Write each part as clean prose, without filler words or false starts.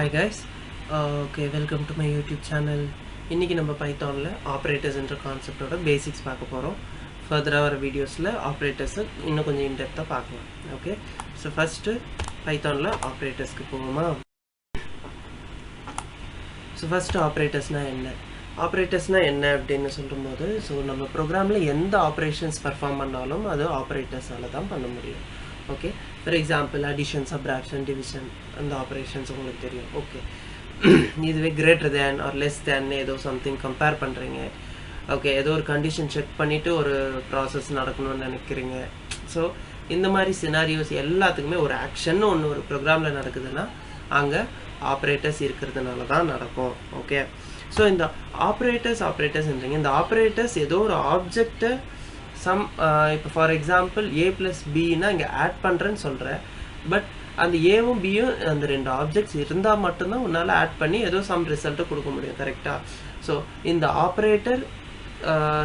Hi guys, okay, welcome to my YouTube channel. இன்னைக்கு நம்ம பைத்தான்ல operators என்ற கான்செப்டோட பேசிக்ஸ் பார்க்க போறோம். ஃபர்தரா வர வீடியோஸ்ல ஆப்பரேட்டர்ஸ் இன்னும் கொஞ்சம் இன் டெப்தா பார்க்கலாம். ஓகே, ஸோ ஃபர்ஸ்ட் பைத்தான்ல ஆப்பரேட்டர்ஸ்க்கு போவோமா? ஸோ ஃபர்ஸ்ட் ஆப்பரேட்டர்ஸ்னா என்ன? ஆப்பரேட்டர்ஸ்னா என்ன அப்படின்னு சொல்லும்போது, ஸோ நம்ம ப்ரோக்ராமில் எந்த ஆப்ரேஷன்ஸ் பர்ஃபார்ம் பண்ணாலும் அது ஆப்பரேட்டர்ஸால தான் பண்ண முடியும். Okay, for example addition, subtraction, division, அந்த ஆப்ரேஷன்ஸ் உங்களுக்கு தெரியும். ஓகே, இதுவே greater than or less than ஏதோ சம்திங் கம்பேர் பண்ணுறீங்க. ஓகே, ஏதோ ஒரு கண்டிஷன் செக் பண்ணிவிட்டு ஒரு ப்ராசஸ் நடக்கணும்னு நினைக்கிறீங்க. ஸோ இந்த மாதிரி சினாரியோஸ் எல்லாத்துக்குமே ஒரு ஆக்ஷன் ஒன்று ஒரு ப்ரோக்ராமில் நடக்குதுன்னா அங்கே ஆப்ரேட்டர்ஸ் இருக்கிறதுனால தான் நடக்கும். ஓகே, ஸோ இந்த ஆப்ரேட்டர்ஸ்ன்றீங்க, இந்த ஆப்ரேட்டர்ஸ் ஏதோ ஒரு ஆப்ஜெக்டை இப்போ ஃபார் எக்ஸாம்பிள் ஏ ப்ளஸ் பின்னா இங்கே ஆட் பண்ணுறேன்னு சொல்கிறேன். பட் அந்த ஏவும் பியும் அந்த ரெண்டு ஆப்ஜெக்ட்ஸ் இருந்தால் மட்டும்தான் உன்னால் ஆட் பண்ணி ஏதோ சம் ரிசல்ட்டை கொடுக்க முடியும். கரெக்டாக? ஸோ இந்த ஆப்ரேட்டர்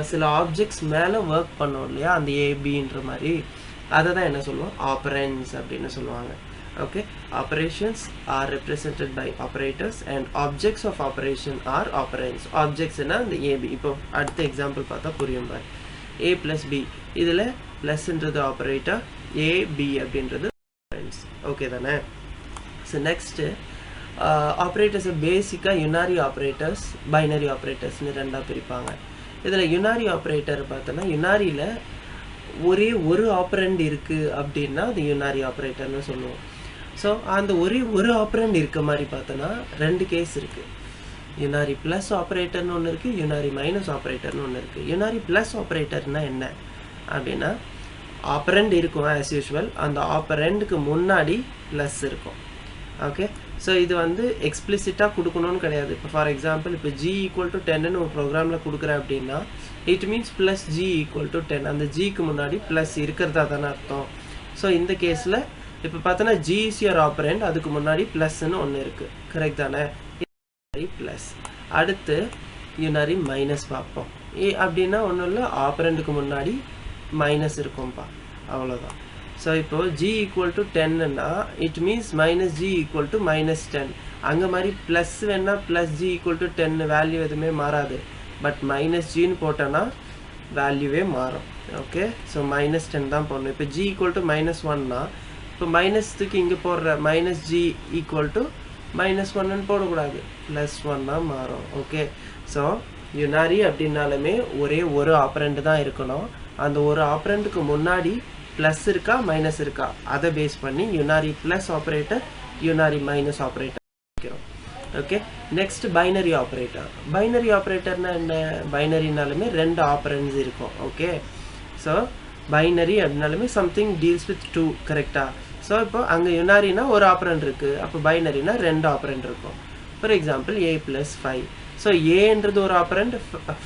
சில ஆப்ஜெக்ட்ஸ் மேலே ஒர்க் பண்ணோம் இல்லையா, அந்த ஏபின்ற மாதிரி, அதை தான் என்ன சொல்லுவோம், ஆப்பரன்ஸ் அப்படின்னு சொல்லுவாங்க. Okay, operations are represented by operators and objects of operation are operands. ஆப்ஜெக்ட்ஸ்னா இந்த ஏபி. இப்போ அடுத்த எக்ஸாம்பிள் பார்த்தா புரியும் பாரு. ஏ ப்ளஸ் பி, இதில் ப்ளஸ்ன்றது ஆப்பரேட்டர், ஏபி அப்படின்றது ஆப்பரன்ஸ். ஓகே தானே? ஸோ நெக்ஸ்ட்டு ஆப்ரேட்டர்ஸை பேசிக்காக யுனாரி ஆப்ரேட்டர்ஸ், பைனரி ஆப்ரேட்டர்ஸ்னு ரெண்டாக பிரிப்பாங்க. இதில் யுனாரி ஆப்ரேட்டர் பார்த்தோன்னா, யுனாரியில் ஒரே ஒரு ஆப்பரண்ட் இருக்குது அப்படின்னா அது யுனாரி ஆப்ரேட்டர்னு சொல்லுவோம். ஸோ அந்த ஒரே ஒரு ஆப்பரண்ட் இருக்க மாதிரி பார்த்தோன்னா ரெண்டு கேஸ் இருக்குது. யுனாரி ப்ளஸ் ஆப்ரேட்டர்னு ஒன்று இருக்குது, யுனாரி மைனஸ் ஆப்ரேட்டர்னு ஒன்று இருக்குது. யுனாரி ப்ளஸ் ஆப்ரேட்டர்னா என்ன அப்படின்னா, ஆப்பரண்ட் இருக்கும் ஆஸ் யூஷுவல், அந்த ஆப்பரண்டுக்கு முன்னாடி ப்ளஸ் இருக்கும். ஓகே, ஸோ இது வந்து எக்ஸ்பிளிசிட்டாக கொடுக்கணும்னு கிடையாது. இப்போ ஃபார் எக்ஸாம்பிள் இப்போ ஜி ஈக்குவல் டு 10ன்னு ஒரு ப்ரோக்ராமில் கொடுக்குறேன் அப்படின்னா it means plus G equal to 10, அந்த ஜிக்கு முன்னாடி ப்ளஸ் இருக்கிறதா தானே அர்த்தம். ஸோ இந்த கேஸில் இப்போ பார்த்தோன்னா ஜி இஸ் யுவர் ஆப்பரண்ட், அதுக்கு முன்னாடி ப்ளஸ்ன்னு ஒன்று இருக்குது. கரெக்ட் தானே? ப்ளஸ். அடுத்து யுனாரி மைனஸ் பார்ப்போம். அப்படின்னா ஒன்றும் இல்லை, ஆப்பரண்டுக்கு முன்னாடி மைனஸ் இருக்கும்பா, அவ்வளோதான். ஸோ இப்போ ஜி ஈக்குவல் டு 10ன்னா it means minus G equal to minus 10. அங்கே மாதிரி ப்ளஸ் வேணால் plus G equal to 10 value எதுவுமே மாறாது. பட் மைனஸ் ஜின்னு போட்டோன்னா வேல்யூவே மாறும். ஓகே, ஸோ மைனஸ் 10 தான் போடணும். இப்போ ஜி ஈக்குவல் டு மைனஸ் 1னா இப்போ மைனஸ்த்துக்கு இங்கே போடுற minus G equal to minus 1ன்னு போடக்கூடாது, ப்ளஸ் 1 மாறும். ஓகே, ஸோ யுனாரி அப்படின்னாலுமே ஒரே ஒரு ஆப்பரண்ட் தான் இருக்கணும். அந்த ஒரு ஆப்பரண்ட்டுக்கு முன்னாடி ப்ளஸ் இருக்கா மைனஸ் இருக்கா அதை பேஸ் பண்ணி unary plus operator, unary minus operator வைக்கிறோம். Okay, next binary operator. Binary ஆப்ரேட்டர்னா என்ன? பைனரினாலுமே ரெண்டு ஆப்பரண்ட்ஸ் இருக்கும். ஓகே, ஸோ பைனரி அப்படின்னாலுமே சம்திங் டீல்ஸ் வித் 2. கரெக்டாக? ஸோ இப்போ அங்கே யுனாரினா ஒரு ஆப்பரண்ட் இருக்குது, அப்போ பைனரினா ரெண்டு ஆப்பரண்ட் இருக்கும். For example A plus 5. So ஏன்றது ஒரு ஆப்பரண்ட்,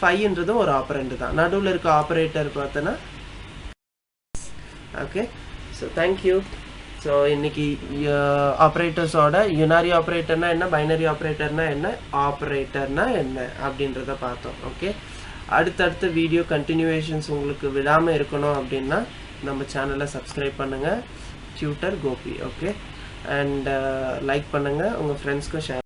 5ன்றதும் ஒரு ஆப்பரண்ட் தான். நடுவில் இருக்க ஆப்பரேட்டர் பார்த்தோன்னா ஓகே. So thank you. ஸோ இன்னைக்கு ஆப்ரேட்டர்ஸோட யுனாரி ஆப்ரேட்டர்னா என்ன, பைனரி ஆப்ரேட்டர்னா என்ன, ஆப்ரேட்டர்னா என்ன அப்படின்றத பார்த்தோம். ஓகே, அடுத்தடுத்த வீடியோ கண்டினியூவேஷன்ஸ் உங்களுக்கு விடாமல் இருக்கணும் அப்படின்னா நம்ம சேனலை சப்ஸ்கிரைப் பண்ணுங்கள், tutor Gopi. Okay, and like பண்ணுங்கள், உங்கள் ஃப்ரெண்ட்ஸ்க்கும் ஷேர்